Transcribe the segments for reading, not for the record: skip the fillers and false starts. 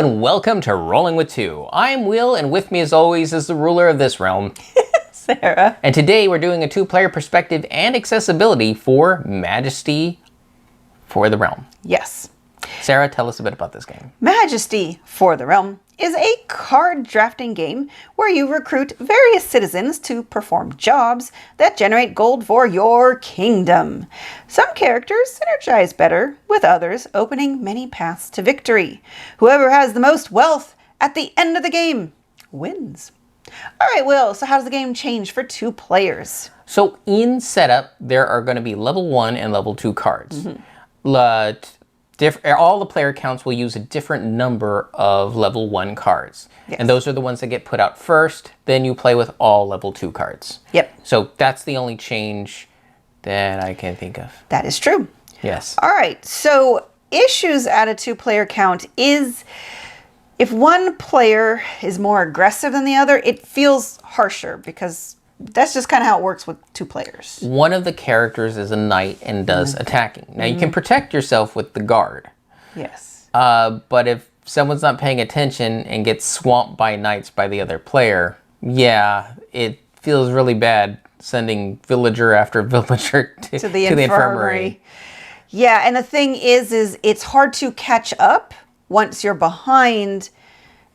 and welcome to Rolling with Two. I'm Will, and with me as always is the ruler of this realm, Sarah. And today we're doing a two-player perspective and accessibility for Majesty for the Realm. Yes. Sarah, tell us a bit about this game. Majesty for the Realm is a card drafting game where you recruit various citizens to perform jobs that generate gold for your kingdom. Some characters synergize better with others, opening many paths to victory. Whoever has the most wealth at the end of the game wins. All right, Will, so how does the game change for two players? So in setup, there are going to be level 1 and level 2 cards. All the player counts will use a different number of level 1 cards. Yes. And those are the ones that get put out first. Then you play with all level 2 cards. Yep. So that's the only change that I can think of. That is true. Yes. All right, so issues at a two-player count is if one player is more aggressive than the other, it feels harsher because that's just kind of how it works with two players. One of the characters is a knight and does attacking. Now you can protect yourself with the guard. Yes. But if someone's not paying attention and gets swamped by knights by the other player, yeah, it feels really bad sending villager after villager to the infirmary. Yeah, and the thing is it's hard to catch up once you're behind,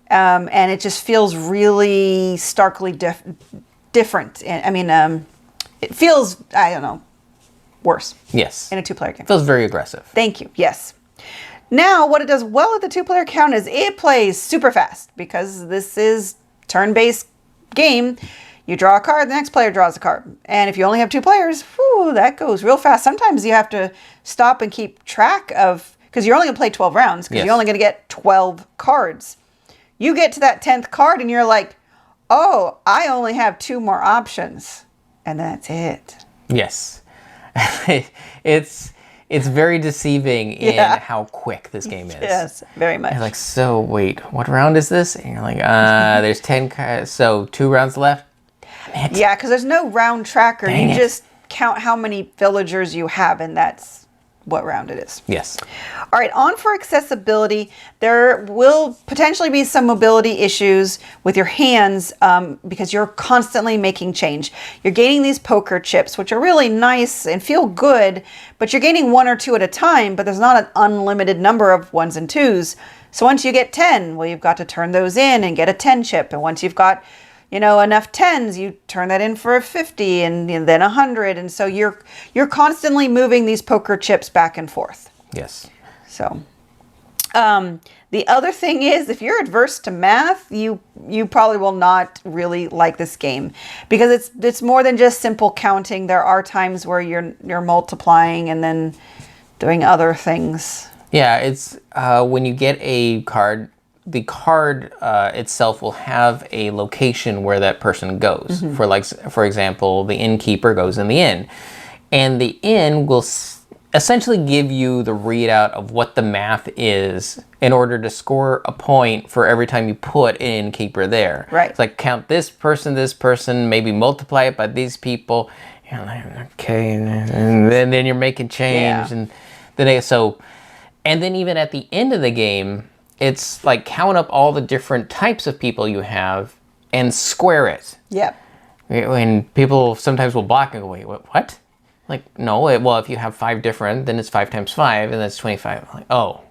and it just feels really starkly different. I mean, it feels, I don't know, worse. Yes. In a two-player game. Feels very aggressive. Thank you. Yes. Now, what it does well at the two-player count is it plays super fast because this is turn-based game. You draw a card, the next player draws a card. And if you only have two players, whew, that goes real fast. Sometimes you have to stop and keep track of, because you're only going to play 12 rounds, because you're only going to get 12 cards. You get to that 10th card and you're like, oh, I only have 2 more options. And that's it. Yes. It's very deceiving in how quick this game is. Yes, very much. You're like, so wait, what round is this? And you're like, there's 10 cards, so 2 rounds left? Damn it. Yeah, because there's no round tracker. Dang you it. just count how many villagers you have, and that's what round it is. Yes. All right, on for accessibility. There will potentially be some mobility issues with your hands because you're constantly making change. You're gaining these poker chips, which are really nice and feel good, but you're gaining 1 or 2 at a time, but there's not an unlimited number of 1s and 2s. So once you get 10, well, you've got to turn those in and get a 10 chip. And once you've got enough 10s, you turn that in for a 50 and then 100. And so you're constantly moving these poker chips back and forth. Yes. So the other thing is, if you're adverse to math, you probably will not really like this game because it's more than just simple counting. There are times where you're multiplying and then doing other things. Yeah, it's when you get a card, the card itself will have a location where that person goes. For example, the innkeeper goes in the inn. And the inn will essentially give you the readout of what the math is in order to score a point for every time you put an innkeeper there. Right. It's like count this person, maybe multiply it by these people. You're like, okay, and then you're making change. Yeah. And then even at the end of the game, it's like count up all the different types of people you have and square it. Yep. When people sometimes will block and go, wait, what? Like, no, well, if you have 5 different, then it's 5 times 5, and that's 25. I'm like, oh,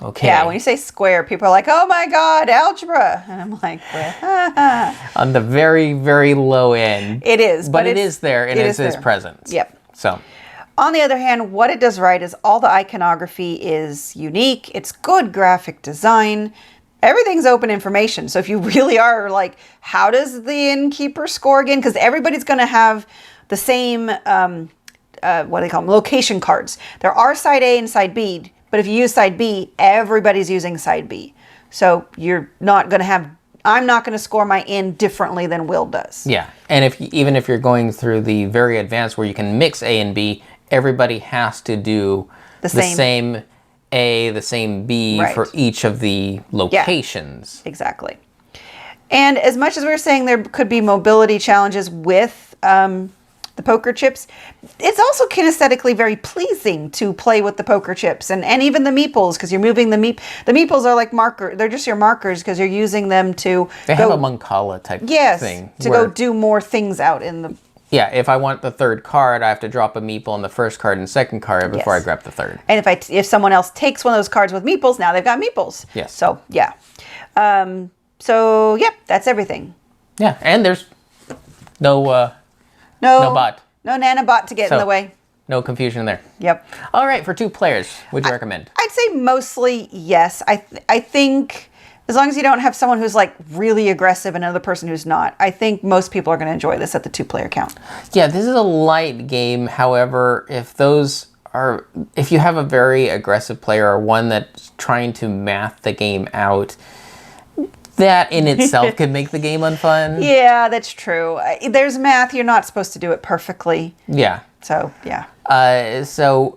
okay. Yeah, when you say square, people are like, oh my God, algebra. And I'm like, well, on the very, very low end. It is. But it is there, and it is present. Yep. So. On the other hand, what it does right is all the iconography is unique. It's good graphic design. Everything's open information. So if you really are like, how does the innkeeper score again? Because everybody's going to have the same, what do they call them? Location cards. There are side A and side B. But if you use side B, everybody's using side B. So you're not going to have, I'm not going to score my inn differently than Will does. Yeah. And even if you're going through the very advanced where you can mix A and B, everybody has to do the same A, the same B for each of the locations. Yeah, exactly. And as much as we were saying there could be mobility challenges with the poker chips. It's also kinesthetically very pleasing to play with the poker chips and even the meeples, because you're moving the meeples are like marker. They're just your markers because you're using them to They have a Mancala type thing. to go do more things out in the... Yeah, if I want the third card, I have to drop a meeple on the first card and second card before I grab the third. And if someone else takes one of those cards with meeples, now they've got meeples. Yes. So, yeah. That's everything. Yeah, and there's no bot. No nanobot to get in the way. No confusion there. Yep. All right, for 2 players, would you recommend? I'd say mostly yes. I think as long as you don't have someone who's like really aggressive and another person who's not, I think most people are going to enjoy this at the 2-player count. Yeah, this is a light game. However, if you have a very aggressive player or one that's trying to math the game out, that in itself could make the game unfun. Yeah, that's true. There's math. You're not supposed to do it perfectly. Yeah. So, yeah. So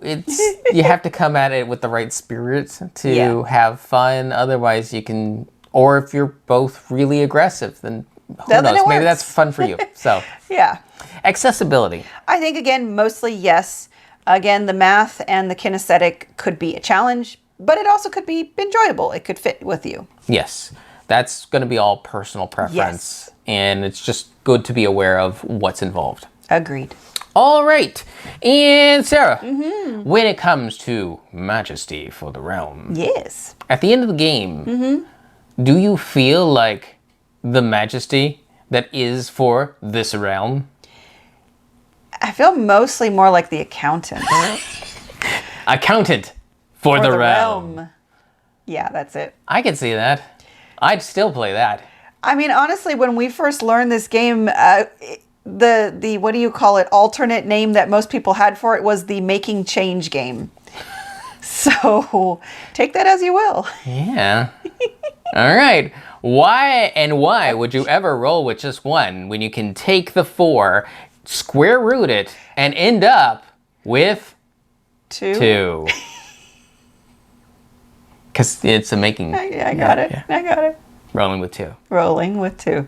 you have to come at it with the right spirit to have fun. Otherwise, you can, or if you're both really aggressive, then who knows? Maybe that's fun for you. So, yeah. Accessibility. I think, again, mostly yes. Again, the math and the kinesthetic could be a challenge, but it also could be enjoyable. It could fit with you. Yes. That's going to be all personal preference. Yes. And it's just good to be aware of what's involved. Agreed. All right. And Sarah, when it comes to Majesty for the realm, Yes. at the end of the game, do you feel like the Majesty that is for this realm? I feel mostly more like the accountant. Accountant for the realm. Yeah, that's it. I can see that. I'd still play that. I mean, honestly, when we first learned this game, the what do you call it, alternate name that most people had for it was the making change game. So take that as you will. Yeah. All right. Why would you ever roll with just one when you can take the 4, square root it, and end up with 2? Because it's a making... I got it. Yeah. I got it. Rolling with 2. Rolling with 2.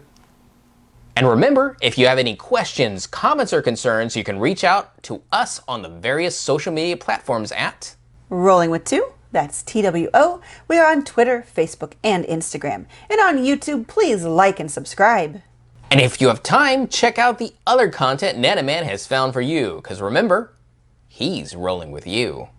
And remember, if you have any questions, comments, or concerns, you can reach out to us on the various social media platforms at... Rolling with 2. That's TWO. We are on Twitter, Facebook, and Instagram. And on YouTube, please like and subscribe. And if you have time, check out the other content Nanaman has found for you. Because remember, he's rolling with you.